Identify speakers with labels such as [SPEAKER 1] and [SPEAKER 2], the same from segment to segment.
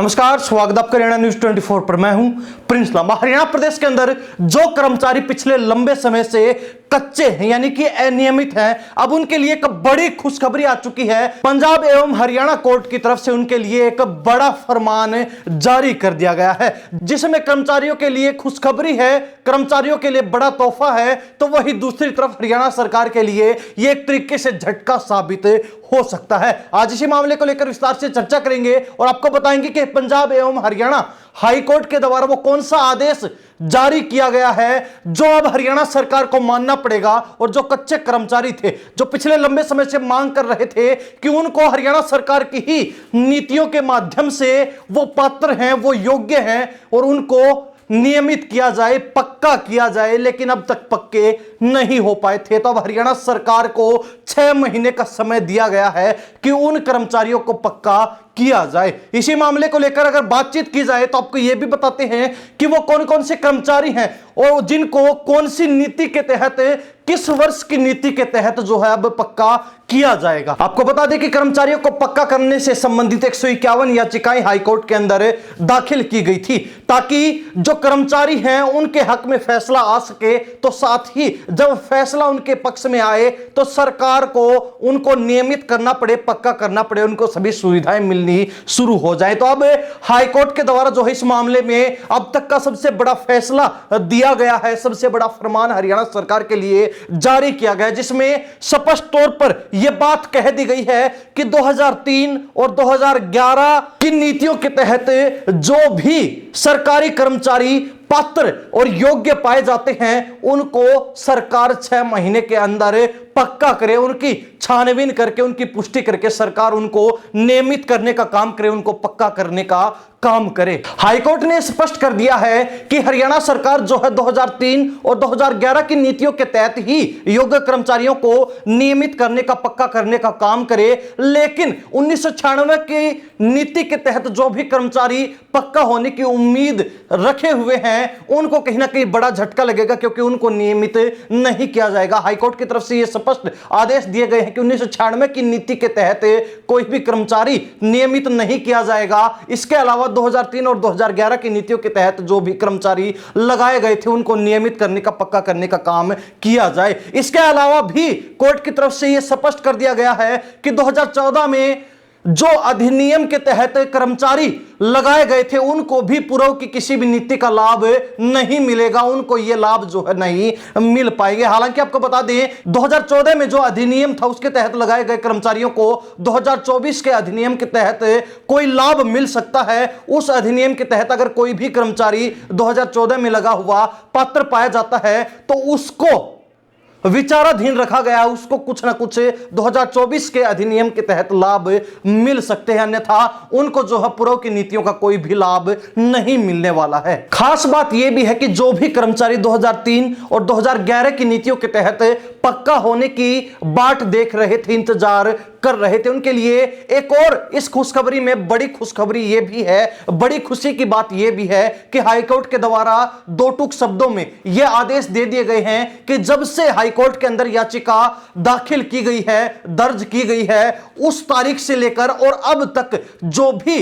[SPEAKER 1] नमस्कार, स्वागत आपका हरियाणा न्यूज 24 पर। मैं हूं प्रिंस लांबा। हरियाणा प्रदेश के अंदर जो कर्मचारी पिछले लंबे समय से कच्चे हैं यानी कि अनियमित हैं, अब उनके लिए एक बड़ी खुशखबरी आ चुकी है। पंजाब एवं हरियाणा कोर्ट की तरफ से उनके लिए एक बड़ा फरमान जारी कर दिया गया है, जिसमें कर्मचारियों के लिए खुशखबरी है, कर्मचारियों के लिए बड़ा तोहफा है। तो वही दूसरी तरफ हरियाणा सरकार के लिए यह एक तरीके से झटका साबित हो सकता है। आज इसी मामले को लेकर विस्तार से चर्चा करेंगे और आपको बताएंगे कि पंजाब एवं हरियाणा हाई कोर्ट के द्वारा वो कौन सा आदेश जारी किया गया है जो अब हरियाणा सरकार को मानना पड़ेगा। और जो कच्चे कर्मचारी थे, जो पिछले लंबे समय से मांग कर रहे थे कि उनको हरियाणा सरकार की ही नीतियों के माध्यम से वो पात्र हैं, वो योग्य हैं और उनको नियमित किया जाए, पक्का किया जाए, लेकिन अब तक पक्के नहीं हो पाए थे। तो अब हरियाणा सरकार को 6 महीने का समय दिया गया है कि उन कर्मचारियों को पक्का किया जाए। इसी मामले को लेकर अगर बातचीत की जाए तो आपको यह भी बताते हैं कि वो कौन कौन से कर्मचारी हैं और जिनको कौन सी नीति के तहत, किस वर्ष की नीति के तहत जो है अब पक्का किया जाएगा। आपको बता दें कि कर्मचारियों को पक्का करने से संबंधित 151 याचिकाएं हाईकोर्ट के अंदर दाखिल की गई थी, ताकि जो कर्मचारी हैं उनके हक में फैसला आ सके। तो साथ ही जब फैसला उनके पक्ष में आए तो सरकार को उनको नियमित करना पड़े, पक्का करना पड़े, उनको सभी सुविधाएं मिलनी शुरू हो जाए। तो अब हाईकोर्ट के द्वारा जो है इस मामले में अब तक का सबसे बड़ा फैसला दिया गया है, सबसे बड़ा फरमान हरियाणा सरकार के लिए जारी किया गया है, जिसमें स्पष्ट तौर पर यह बात कह दी गई है कि 2003 और 2011 की नीतियों के तहत जो भी सरकारी कर्मचारी पात्र और योग्य पाए जाते हैं उनको सरकार 6 महीने के अंदर पक्का करे, उनकी छानबीन करके, उनकी पुष्टि करके सरकार उनको नियमित करने का काम करे, उनको पक्का करने का काम करे। हाईकोर्ट ने स्पष्ट कर दिया है कि हरियाणा सरकार जो है 2003 और 2011 की नीतियों के तहत ही योग्य कर्मचारियों को नियमित करने का, पक्का करने का काम करे, लेकिन 1996 की नीति के तहत जो भी कर्मचारी पक्का होने की उम्मीद रखे हुए हैं उनको कहीं ना कहीं बड़ा झटका लगेगा, क्योंकि उनको नियमित नहीं किया जाएगा। हाईकोर्ट की तरफ से यह स्पष्ट आदेश दिए गए हैं कि 1996 की नीति के तहत कोई भी कर्मचारी नियमित नहीं किया जाएगा। इसके अलावा 2003 और 2011 की नीतियों के तहत जो भी कर्मचारी लगाए गए थे उनको नियमित करने का, पक्का करने का काम किया जाए। इसके अलावा भी कोर्ट की तरफ से यह स्पष्ट कर दिया गया है कि 2014 में जो अधिनियम के तहत कर्मचारी लगाए गए थे उनको भी पूर्व की किसी भी नीति का लाभ नहीं मिलेगा, उनको यह लाभ जो है नहीं मिल पाएंगे। हालांकि आपको बता दें 2014 में जो अधिनियम था उसके तहत लगाए गए कर्मचारियों को 2024 के अधिनियम के तहत कोई लाभ मिल सकता है। उस अधिनियम के तहत अगर कोई भी कर्मचारी 2014 में लगा हुआ पात्र पाया जाता है तो उसको विचाराधीन रखा गया, उसको कुछ ना कुछ 2024 के अधिनियम के तहत लाभ मिल सकते हैं, अन्यथा उनको जो है पूर्व की नीतियों का कोई भी लाभ नहीं मिलने वाला है। खास बात यह भी है कि जो भी कर्मचारी 2003 और 2011 की नीतियों के तहत पक्का होने की बाट देख रहे थे, इंतजार कर रहे थे, उनके लिए एक और इस खुशखबरी में बड़ी खुशखबरी यह भी है, बड़ी खुशी की बात यह भी है कि हाईकोर्ट के द्वारा 2 टूक शब्दों में यह आदेश दे दिए गए हैं कि जब से हाईकोर्ट के अंदर याचिका दाखिल की गई है, दर्ज की गई है, उस तारीख से लेकर और अब तक जो भी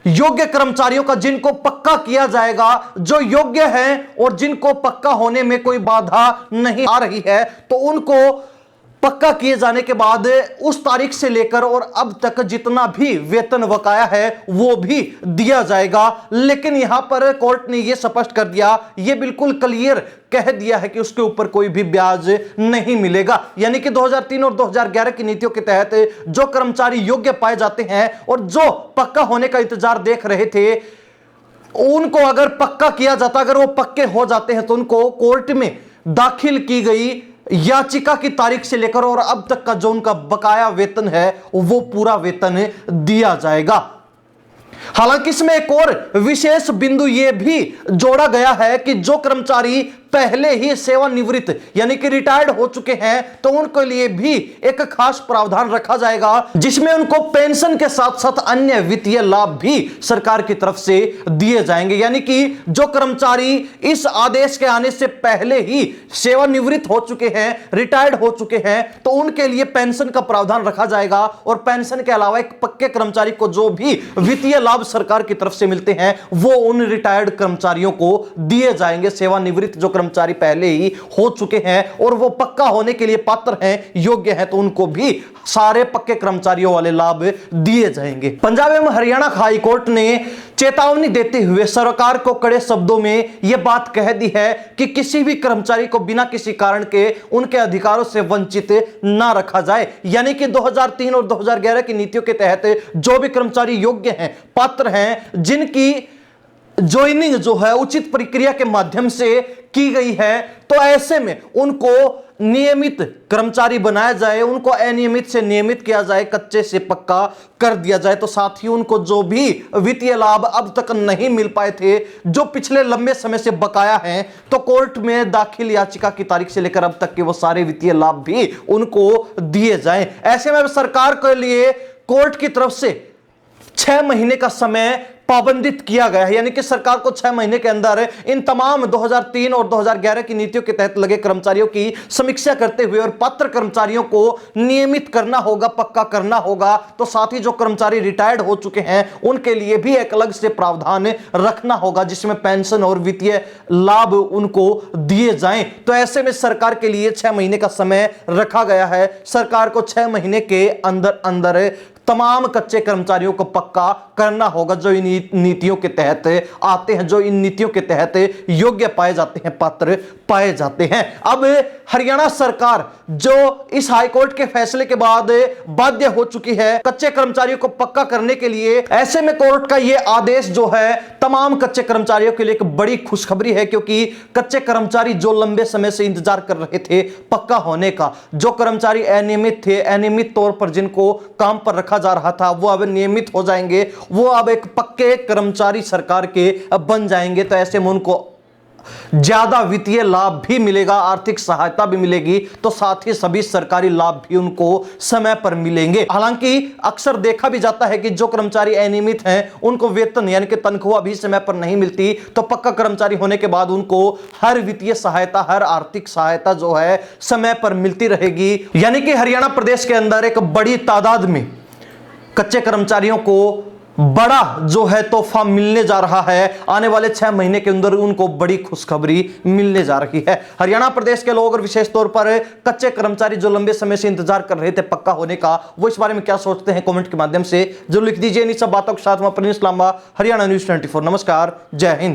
[SPEAKER 1] योग्य कर्मचारियों का जिनको पक्का किया जाएगा, जो योग्य हैं और जिनको पक्का होने में कोई बाधा नहीं आ रही है, तो उनको पक्का किए जाने के बाद उस तारीख से लेकर और अब तक जितना भी वेतन बकाया है वो भी दिया जाएगा। लेकिन यहां पर कोर्ट ने यह स्पष्ट कर दिया, यह बिल्कुल क्लियर कह दिया है कि उसके ऊपर कोई भी ब्याज नहीं मिलेगा। यानी कि 2003 और 2011 की नीतियों के तहत जो कर्मचारी योग्य पाए जाते हैं और जो पक्का होने का इंतजार देख रहे थे उनको अगर पक्का किया जाता, अगर वो पक्के हो जाते हैं तो उनको कोर्ट में दाखिल की गई याचिका की तारीख से लेकर और अब तक का जो उनका बकाया वेतन है वो पूरा वेतन दिया जाएगा। हालांकि इसमें एक और विशेष बिंदु यह भी जोड़ा गया है कि जो कर्मचारी पहले ही सेवानिवृत्त यानी कि रिटायर्ड हो चुके हैं तो उनके लिए भी एक खास प्रावधान रखा जाएगा, जिसमें उनको पेंशन के साथ साथ अन्य वित्तीय लाभ भी सरकार की तरफ से दिए जाएंगे। यानी कि जो कर्मचारी इस आदेश के आने से पहले ही सेवानिवृत्त हो चुके हैं, रिटायर्ड हो चुके हैं, तो उनके लिए पेंशन का प्रावधान रखा जाएगा। और पेंशन के अलावा एक पक्के कर्मचारी को जो भी वित्तीय लाभ सरकार की तरफ से मिलते हैं वो उन रिटायर्ड कर्मचारियों को दिए जाएंगे। सेवानिवृत्त जो कर्मचारी पहले ही हो चुके हैं और वो पक्का होने के लिए पात्र हैं, योग्य हैं, तो उनको भी सारे पक्के कर्मचारियों वाले लाभ दिए जाएंगे। पंजाब एवं हरियाणा हाई कोर्ट ने चेतावनी देते हुए सरकार को कड़े शब्दों में यह बात कह दी है कि किसी भी कर्मचारी को बिना किसी कारण के उनके अधिकारों से वंचित ना रखा जाए। यानी कि 2003 और 2011 की नीतियों के तहत जो भी कर्मचारी योग्य हैं, पात्र हैं, जिनकी ज्वाइनिंग जो है उचित प्रक्रिया के माध्यम से की गई है, तो ऐसे में उनको नियमित कर्मचारी बनाया जाए, उनको अनियमित से नियमित किया जाए, कच्चे से पक्का कर दिया जाए। तो साथ ही उनको जो भी वित्तीय लाभ अब तक नहीं मिल पाए थे, जो पिछले लंबे समय से बकाया हैं, तो कोर्ट में दाखिल याचिका की तारीख से लेकर अब तक के वो सारे वित्तीय लाभ भी उनको दिए जाएं। ऐसे में सरकार के लिए कोर्ट की तरफ से 6 महीने का समय पाबंदित किया गया है। यानी कि सरकार को 6 महीने के अंदर इन तमाम 2003 और 2011 की नीतियों के तहत लगे कर्मचारियों की समीक्षा करते हुए और पात्र कर्मचारियों को नियमित करना होगा, पक्का करना होगा। तो साथ ही जो कर्मचारी रिटायर्ड हो चुके हैं उनके लिए भी एक अलग से प्रावधान रखना होगा, जिसमें पेंशन और वित्तीय लाभ उनको दिए जाएं। तो ऐसे में सरकार के लिए 6 महीने का समय रखा गया है। सरकार को 6 महीने के अंदर अंदर तमाम कच्चे कर्मचारियों को पक्का करना होगा जो इन नीतियों के तहत आते हैं, जो इन नीतियों के तहत योग्य पाए जाते हैं, पात्र पाए जाते हैं। अब हरियाणा सरकार जो इस हाईकोर्ट के फैसले के बाद बाध्य हो चुकी है कच्चे कर्मचारियों को पक्का करने के लिए, ऐसे में कोर्ट का यह आदेश जो है तमाम कच्चे कर्मचारियों के लिए एक बड़ी खुशखबरी है, क्योंकि कच्चे कर्मचारी जो लंबे समय से इंतजार कर रहे थे पक्का होने का, जो कर्मचारी अनियमित थे, अनियमित तौर पर जिनको काम पर रखा जा रहा था, वो अब नियमित हो जाएंगे, वो अब एक पक्के कर्मचारी सरकार के बन जाएंगे। तो ऐसे में उनको ज्यादा वित्तीय लाभ भी मिलेगा, आर्थिक सहायता भी मिलेगी, तो साथ ही सभी सरकारी लाभ भी उनको समय पर मिलेंगे। हालांकि अक्सर देखा भी जाता है कि जो कर्मचारी अनियमित हैं उनको वेतन यानी कि तनख्वाह भी समय पर नहीं मिलती, तो पक्का कर्मचारी होने के बाद उनको हर वित्तीय सहायता, हर आर्थिक सहायता जो है समय पर मिलती रहेगी। यानी कि हरियाणा प्रदेश के अंदर एक बड़ी तादाद में कच्चे कर्मचारियों को बड़ा जो है तोहफा मिलने जा रहा है। आने वाले 6 महीने के अंदर उनको बड़ी खुशखबरी मिलने जा रही है। हरियाणा प्रदेश के लोग और विशेष तौर पर कच्चे कर्मचारी जो लंबे समय से इंतजार कर रहे थे पक्का होने का, वो इस बारे में क्या सोचते हैं कमेंट के माध्यम से जरूर लिख दीजिए। इन सब बातों के साथ मैं प्रिंस लांबा, हरियाणा न्यूज़ 24। नमस्कार, जय हिंद।